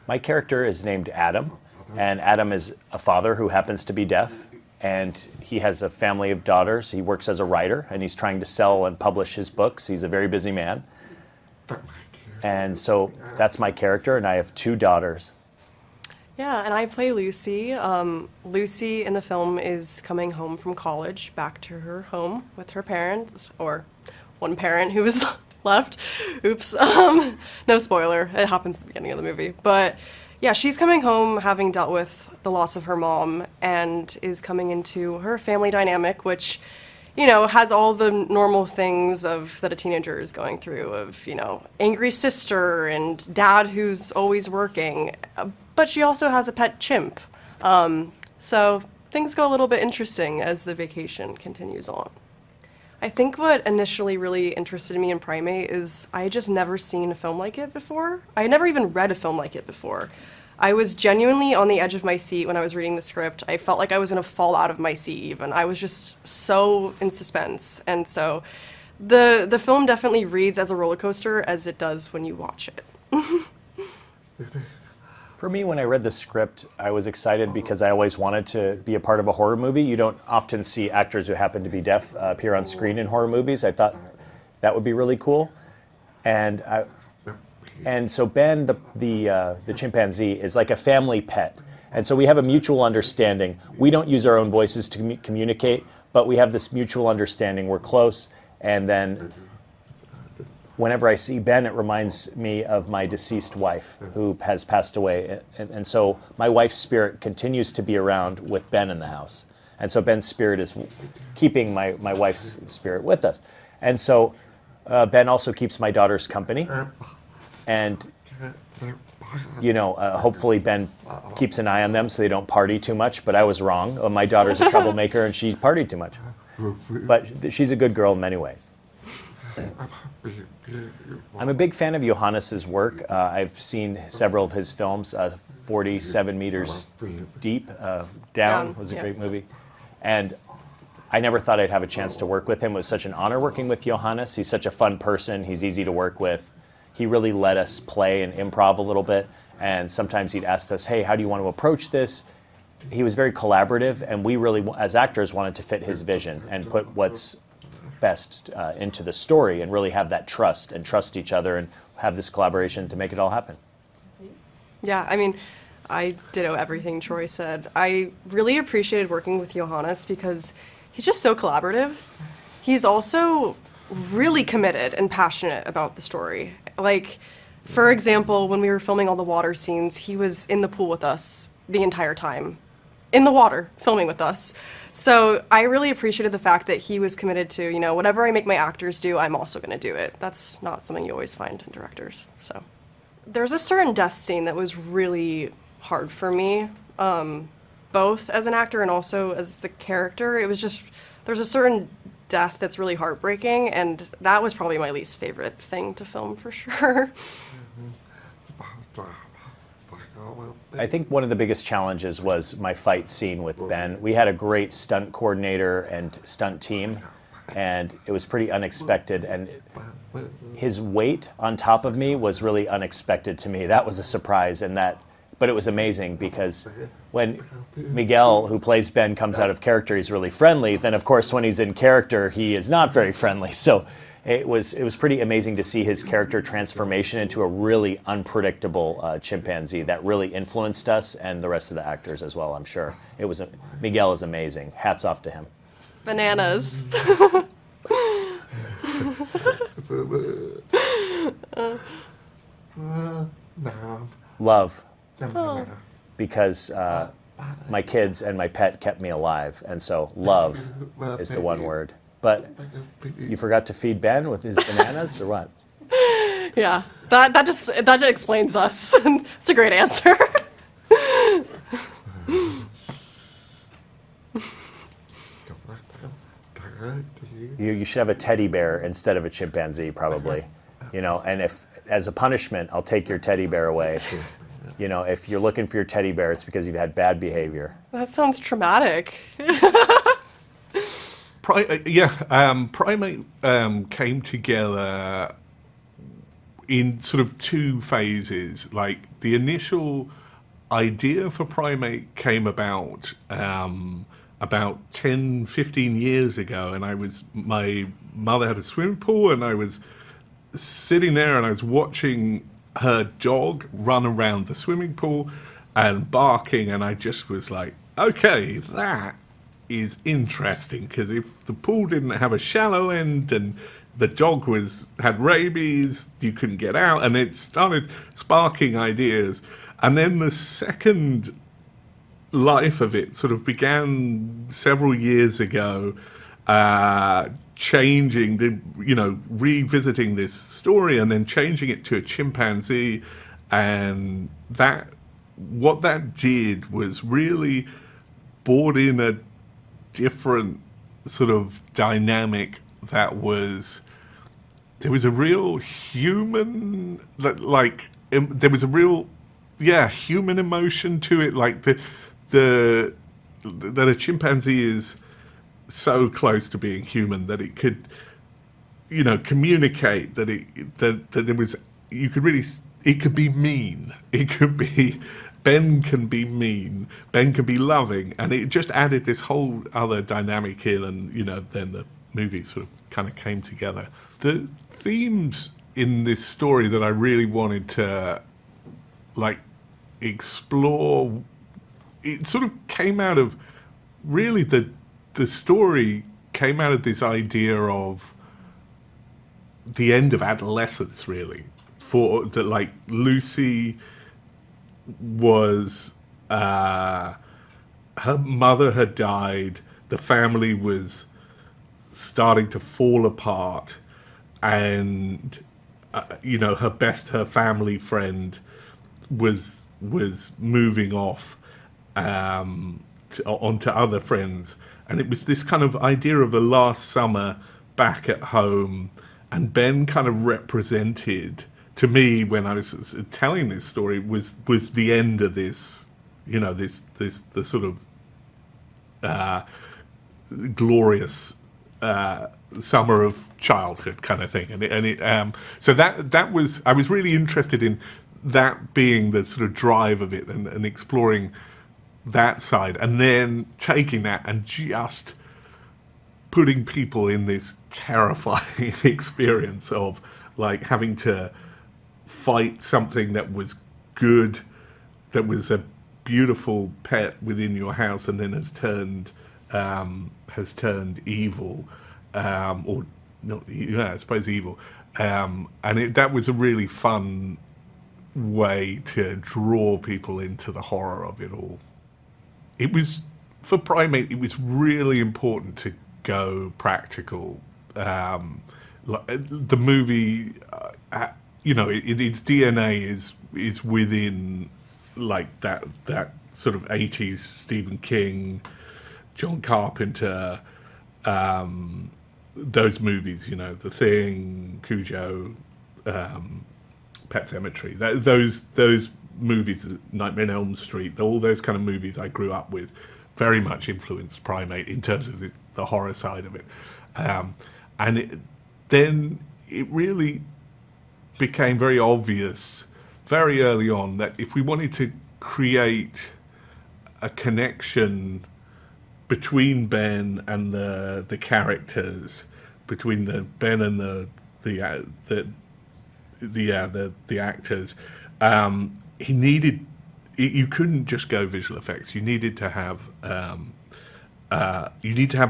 My character is named Adam, and Adam is a father who happens to be deaf, and he has a family of daughters. He works as a writer, and he's trying to sell and publish his books. He's a very busy man. And so that's my character, and I have 2 daughters. Yeah, and I play Lucy. Lucy in the film is coming home from college, back to her home with her parents, or one parent who was left. Oops. No spoiler. It happens at the beginning of the movie. But yeah, she's coming home having dealt with the loss of her mom and is coming into her family dynamic, which, you know, has all the normal things that a teenager is going through of, you know, angry sister and dad who's always working. But she also has a pet chimp. So things go a little bit interesting as the vacation continues on. I think what initially really interested me in Primate is I had just never seen a film like it before. I had never even read a film like it before. I was genuinely on the edge of my seat when I was reading the script. I felt like I was gonna fall out of my seat even. I was just so in suspense. And so the film definitely reads as a roller coaster as it does when you watch it. For me, when I read the script, I was excited because I always wanted to be a part of a horror movie. You don't often see actors who happen to be deaf appear on screen in horror movies. I thought that would be really cool. And so Ben, the chimpanzee, is like a family pet. And so we have a mutual understanding. We don't use our own voices to communicate, but we have this mutual understanding. We're close. And then whenever I see Ben, it reminds me of my deceased wife who has passed away. And so my wife's spirit continues to be around with Ben in the house. And so Ben's spirit is keeping my wife's spirit with us. And so Ben also keeps my daughters company. And, you know, hopefully Ben keeps an eye on them so they don't party too much. But I was wrong. My daughter's a troublemaker and she partied too much. But she's a good girl in many ways. I'm a big fan of Johannes's work. I've seen several of his films. 47 Meters Deep, Down was a great movie. And I never thought I'd have a chance to work with him. It was such an honor working with Johannes. He's such a fun person. He's easy to work with. He really let us play and improv a little bit. And sometimes he'd ask us, hey, how do you want to approach this? He was very collaborative, and we really, as actors, wanted to fit his vision and put what's best into the story and really have that trust and trust each other and have this collaboration to make it all happen. Yeah, I mean, I ditto everything Troy said. I really appreciated working with Johannes because he's just so collaborative. He's also really committed and passionate about the story. Like, for example, when we were filming all the water scenes, he was in the pool with us the entire time, in the water, filming with us. So I really appreciated the fact that he was committed to, you know, whatever I make my actors do, I'm also going to do it. That's not something you always find in directors. So there's a certain death scene that was really hard for me, both as an actor and also as the character. It was just, there's a certain death that's really heartbreaking, and that was probably my least favorite thing to film for sure. I think one of the biggest challenges was my fight scene with Ben. We had a great stunt coordinator and stunt team, and it was pretty unexpected. And his weight on top of me was really unexpected to me. That was a surprise, but it was amazing because when Miguel, who plays Ben, comes out of character, he's really friendly. Then, of course, when he's in character, he is not very friendly. So it was pretty amazing to see his character transformation into a really unpredictable chimpanzee that really influenced us and the rest of the actors as well, I'm sure. Miguel is amazing. Hats off to him. Bananas. Love. Oh. Because my kids and my pet kept me alive, and so love is the one word. But you forgot to feed Ben with his bananas, or what? Yeah, that just explains us. It's a great answer. You should have a teddy bear instead of a chimpanzee, probably. You know, and if as a punishment, I'll take your teddy bear away. You know, if you're looking for your teddy bear, it's because you've had bad behavior. That sounds traumatic. Primate came together in sort of two phases. Like the initial idea for Primate came about 10, 15 years ago, and my mother had a swimming pool, and I was sitting there and I was watching her dog run around the swimming pool and barking, and I just was like, okay, that is interesting, because if the pool didn't have a shallow end and the dog had rabies, you couldn't get out, and it started sparking ideas. And then the second life of it sort of began several years ago, revisiting this story and then changing it to a chimpanzee. And what that did was really brought in a different sort of dynamic there was a real human, there was a real, human emotion to it, like that a chimpanzee is so close to being human that it could, communicate, it could be mean. It could be, Ben can be mean, Ben can be loving, and it just added this whole other dynamic in, and, then the movie sort of kind of came together. The themes in this story that I really wanted to, explore, it sort of came out of, really the story came out of this idea of the end of adolescence, really. For that, Lucy was, her mother had died, the family was starting to fall apart, and her family friend was moving off onto other friends, and it was this kind of idea of the last summer back at home, and Ben kind of represented, to me, when I was telling this story, was the end of this, the sort of glorious summer of childhood kind of thing, so that was, I was really interested in that being the sort of drive of it, and exploring that side, and then taking that and just putting people in this terrifying experience of having to fight something that was good, that was a beautiful pet within your house, and then has turned evil, or not, I suppose evil, and that was a really fun way to draw people into the horror of it all. It was, for Primate, it was really important to go practical. The movie, its DNA is within that sort of 80s Stephen King, John Carpenter, those movies, The Thing, Cujo, Pet Sematary, those movies, Nightmare on Elm Street, all those kind of movies I grew up with, very much influenced Primate in terms of the horror side of it. Then it really became very obvious very early on that if we wanted to create a connection between Ben and the characters, between the Ben and the actors, he needed. You couldn't just go visual effects. You needed to have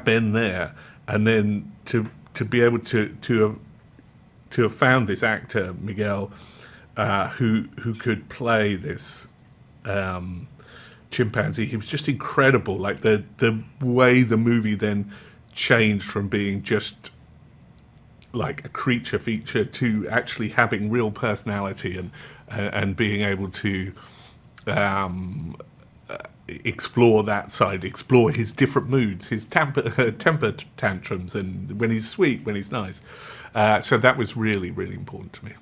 Ben there, and then to be able to have found this actor Miguel, who could play this chimpanzee. He was just incredible. Like the way the movie then changed from being just like a creature feature to actually having real personality and being able to explore that side, explore his different moods, his temper tantrums, and when he's sweet, when he's nice. So that was really, really important to me.